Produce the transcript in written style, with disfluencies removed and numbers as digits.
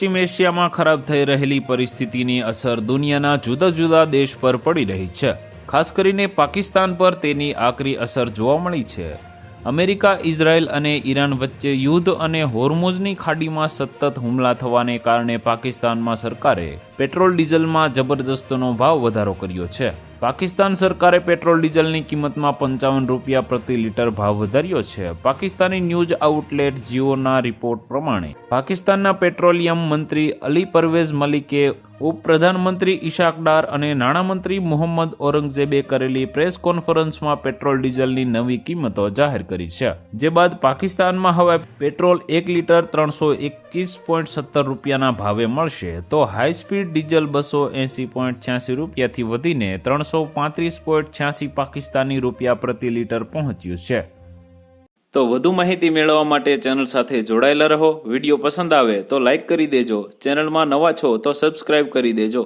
પશ્ચિમ એશિયામાં ખરાબ થઈ રહેલી પરિસ્થિતિની અસર દુનિયાના જુદા જુદા દેશ પર પડી રહી છે. ખાસ કરીને પાકિસ્તાન પર તેની આકરી અસર જોવા મળી છે. અમેરિકા, ઇઝરાયલ અને ઈરાન વચ્ચે યુદ્ધ અને હોર્મુઝની ખાડીમાં સતત હુમલા થવાને કારણે પાકિસ્તાનમાં સરકારે પેટ્રોલ ડીઝલમાં જબરદસ્તનો ભાવ વધારો કર્યો છે. પાકિસ્તાન સરકારે પેટ્રોલ ડીઝલની કિંમતમાં 55 રૂપિયા પ્રતિ લીટર ભાવ વધાર્યો છે. પાકિસ્તાની ન્યૂઝ આઉટલેટ જીઓના રિપોર્ટ પ્રમાણે પાકિસ્તાનના પેટ્રોલિયમ મંત્રી અલી પરવેઝ મલિકે, ઉપપ્રધાનમંત્રી ઇશાક ડાર અને નાણામંત્રી મોહમ્મદ ઔરંગઝેબે કરેલી પ્રેસ કોન્ફરન્સમાં પેટ્રોલ ડીઝલની નવી કિંમતો જાહેર કરી છે. જે બાદ પાકિસ્તાનમાં હવે પેટ્રોલ 1 લીટર 321.70 રૂપિયાના ભાવે મળશે, તો હાઈ સ્પીડ ડીઝલ 280.86 રૂપિયાથી વધીને 335.86 પાકિસ્તાની રૂપિયા પ્રતિ લીટર પહોંચ્યું છે. તો વધુ માહિતી મેળવવા માટે ચેનલ સાથે જોડાયેલા રહો. વિડીયો પસંદ આવે તો લાઇક કરી દેજો. ચેનલમાં નવા છો તો સબસ્ક્રાઇબ કરી દેજો.